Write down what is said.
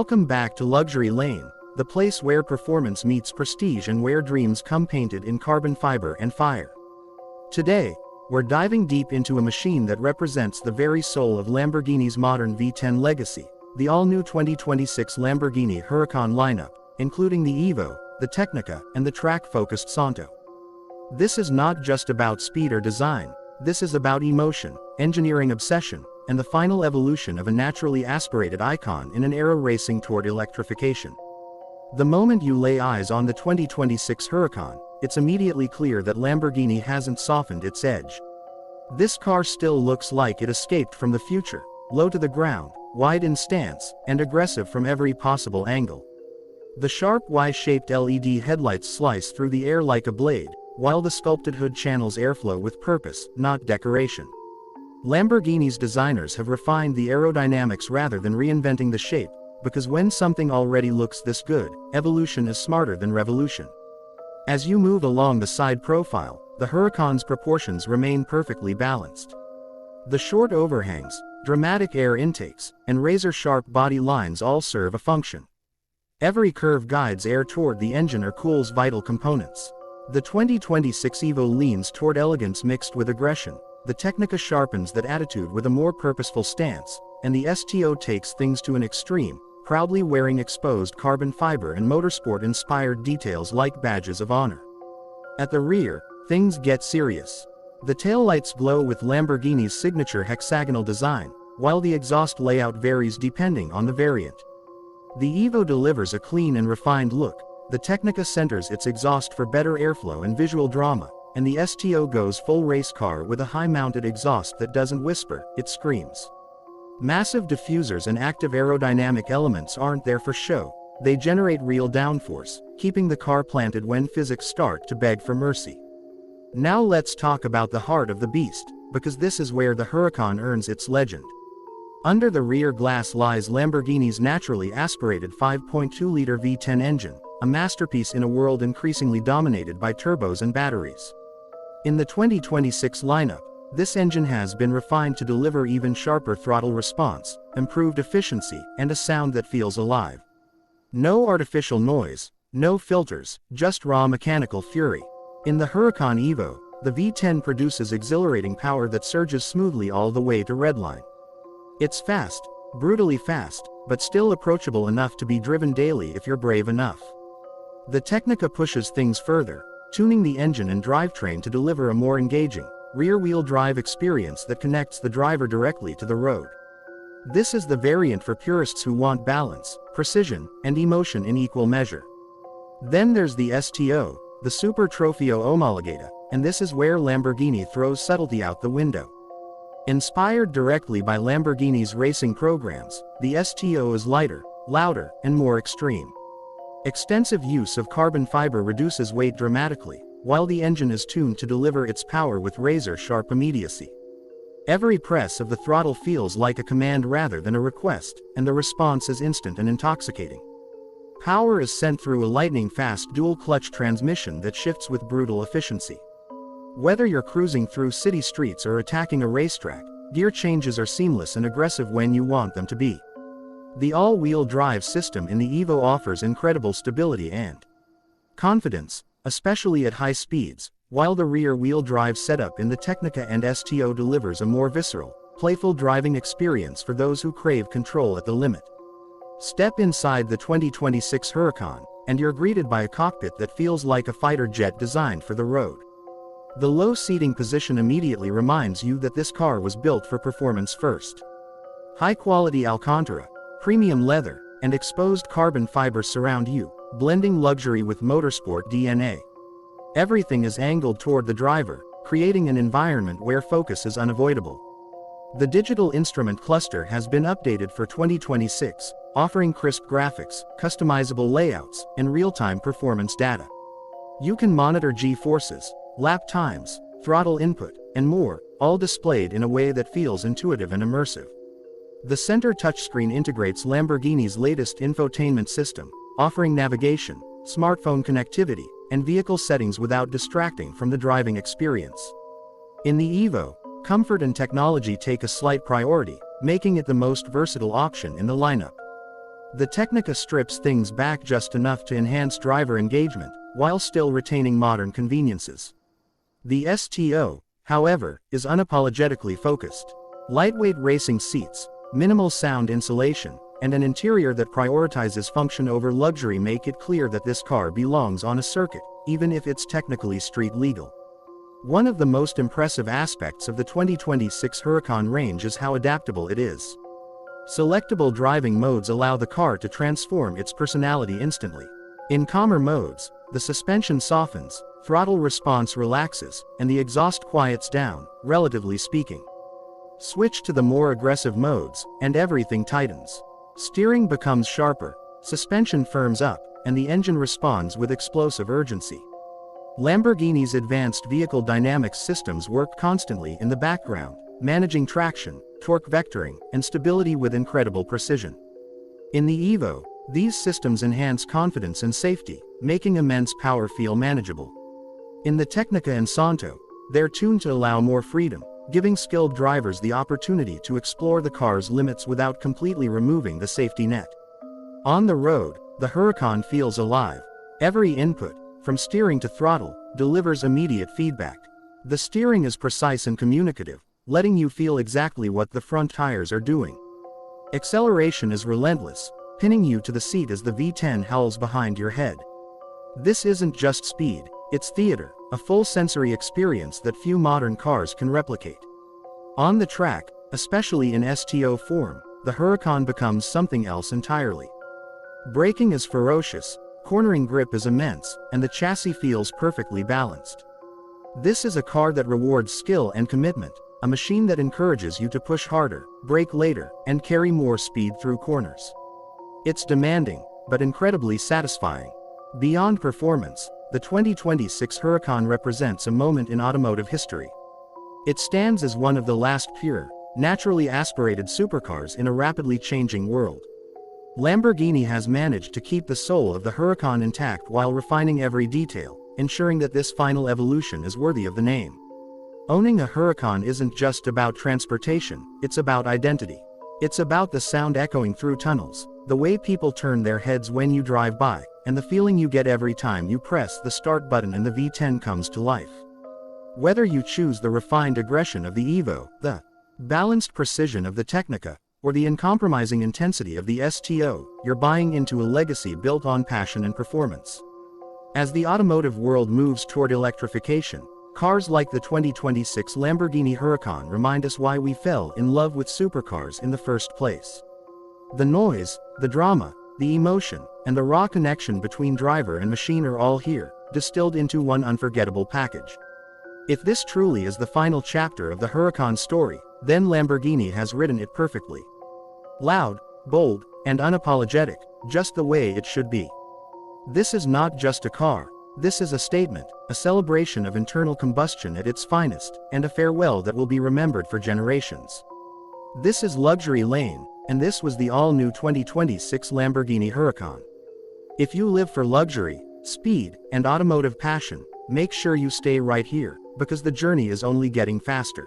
Welcome back to Luxury Lane, the place where performance meets prestige and where dreams come painted in carbon fiber and fire. Today, we're diving deep into a machine that represents the very soul of Lamborghini's modern V10 legacy, the all-new 2026 Lamborghini Huracan lineup, including the EVO, the Tecnica, and the track-focused Santo. This is not just about speed or design, this is about emotion, engineering obsession, and the final evolution of a naturally aspirated icon in an era racing toward electrification. The moment you lay eyes on the 2026 Huracan, it's immediately clear that Lamborghini hasn't softened its edge. This car still looks like it escaped from the future, low to the ground, wide in stance, and aggressive from every possible angle. The sharp Y-shaped LED headlights slice through the air like a blade, while the sculpted hood channels airflow with purpose, not decoration. Lamborghini's designers have refined the aerodynamics rather than reinventing the shape, because when something already looks this good, evolution is smarter than revolution. As you move along the side profile, the Huracan's proportions remain perfectly balanced. The short overhangs, dramatic air intakes, and razor-sharp body lines all serve a function. Every curve guides air toward the engine or cools vital components. The 2026 EVO leans toward elegance mixed with aggression, the Tecnica sharpens that attitude with a more purposeful stance, and the STO takes things to an extreme, proudly wearing exposed carbon fiber and motorsport-inspired details like badges of honor. At the rear, things get serious. The taillights glow with Lamborghini's signature hexagonal design, while the exhaust layout varies depending on the variant. The EVO delivers a clean and refined look, the Tecnica centers its exhaust for better airflow and visual drama, and the STO goes full race car with a high-mounted exhaust that doesn't whisper, it screams. Massive diffusers and active aerodynamic elements aren't there for show, they generate real downforce, keeping the car planted when physics start to beg for mercy. Now let's talk about the heart of the beast, because this is where the Huracan earns its legend. Under the rear glass lies Lamborghini's naturally aspirated 5.2-liter V10 engine, a masterpiece in a world increasingly dominated by turbos and batteries. In the 2026 lineup, this engine has been refined to deliver even sharper throttle response, improved efficiency, and a sound that feels alive. No artificial noise, no filters, just raw mechanical fury. In the Huracan EVO, the V10 produces exhilarating power that surges smoothly all the way to redline. It's fast, brutally fast, but still approachable enough to be driven daily if you're brave enough. The Tecnica pushes things further, tuning the engine and drivetrain to deliver a more engaging, rear-wheel drive experience that connects the driver directly to the road. This is the variant for purists who want balance, precision, and emotion in equal measure. Then there's the STO, the Super Trofeo Omologata, and this is where Lamborghini throws subtlety out the window. Inspired directly by Lamborghini's racing programs, the STO is lighter, louder, and more extreme. Extensive use of carbon fiber reduces weight dramatically, while the engine is tuned to deliver its power with razor-sharp immediacy. Every press of the throttle feels like a command rather than a request, and the response is instant and intoxicating. Power is sent through a lightning-fast dual-clutch transmission that shifts with brutal efficiency. Whether you're cruising through city streets or attacking a racetrack, gear changes are seamless and aggressive when you want them to be. The all-wheel drive system in the EVO offers incredible stability and confidence, especially at high speeds, while the rear-wheel drive setup in the Tecnica and STO delivers a more visceral, playful driving experience for those who crave control at the limit. Step inside the 2026 Huracan, and you're greeted by a cockpit that feels like a fighter jet designed for the road. The low seating position immediately reminds you that this car was built for performance first. High-quality Alcantara, premium leather, and exposed carbon fiber surround you, blending luxury with motorsport DNA. Everything is angled toward the driver, creating an environment where focus is unavoidable. The digital instrument cluster has been updated for 2026, offering crisp graphics, customizable layouts, and real-time performance data. You can monitor G-forces, lap times, throttle input, and more, all displayed in a way that feels intuitive and immersive. The center touchscreen integrates Lamborghini's latest infotainment system, offering navigation, smartphone connectivity, and vehicle settings without distracting from the driving experience. In the EVO, comfort and technology take a slight priority, making it the most versatile option in the lineup. The Tecnica strips things back just enough to enhance driver engagement, while still retaining modern conveniences. The STO, however, is unapologetically focused. Lightweight racing seats, minimal sound insulation, and an interior that prioritizes function over luxury make it clear that this car belongs on a circuit, even if it's technically street legal. One of the most impressive aspects of the 2026 Huracan range is how adaptable it is. Selectable driving modes allow the car to transform its personality instantly. In calmer modes, the suspension softens, throttle response relaxes, and the exhaust quiets down, relatively speaking. Switch to the more aggressive modes, and everything tightens. Steering becomes sharper, suspension firms up, and the engine responds with explosive urgency. Lamborghini's advanced vehicle dynamics systems work constantly in the background, managing traction, torque vectoring, and stability with incredible precision. In the EVO, these systems enhance confidence and safety, making immense power feel manageable. In the Tecnica and Santo, they're tuned to allow more freedom, giving skilled drivers the opportunity to explore the car's limits without completely removing the safety net. On the road, the Huracan feels alive. Every input, from steering to throttle, delivers immediate feedback. The steering is precise and communicative, letting you feel exactly what the front tires are doing. Acceleration is relentless, pinning you to the seat as the V10 howls behind your head. This isn't just speed, it's theater, a full sensory experience that few modern cars can replicate. On the track, especially in STO form, the Huracan becomes something else entirely. Braking is ferocious, cornering grip is immense, and the chassis feels perfectly balanced. This is a car that rewards skill and commitment, a machine that encourages you to push harder, brake later, and carry more speed through corners. It's demanding, but incredibly satisfying. Beyond performance, the 2026 Huracan represents a moment in automotive history. It stands as one of the last pure, naturally aspirated supercars in a rapidly changing world. Lamborghini has managed to keep the soul of the Huracan intact while refining every detail, ensuring that this final evolution is worthy of the name. Owning a Huracan isn't just about transportation, it's about identity. It's about the sound echoing through tunnels, the way people turn their heads when you drive by, and the feeling you get every time you press the start button and the V10 comes to life. Whether you choose the refined aggression of the EVO, the balanced precision of the Tecnica, or the uncompromising intensity of the STO, you're buying into a legacy built on passion and performance. As the automotive world moves toward electrification, cars like the 2026 Lamborghini Huracan remind us why we fell in love with supercars in the first place. The noise, the drama, the emotion, and the raw connection between driver and machine are all here, distilled into one unforgettable package. If this truly is the final chapter of the Huracan story, then Lamborghini has written it perfectly. Loud, bold, and unapologetic, just the way it should be. This is not just a car. This is a statement, a celebration of internal combustion at its finest, and a farewell that will be remembered for generations. This is Luxury Lane, and this was the all-new 2026 Lamborghini Huracan. If you live for luxury, speed, and automotive passion, make sure you stay right here, because the journey is only getting faster.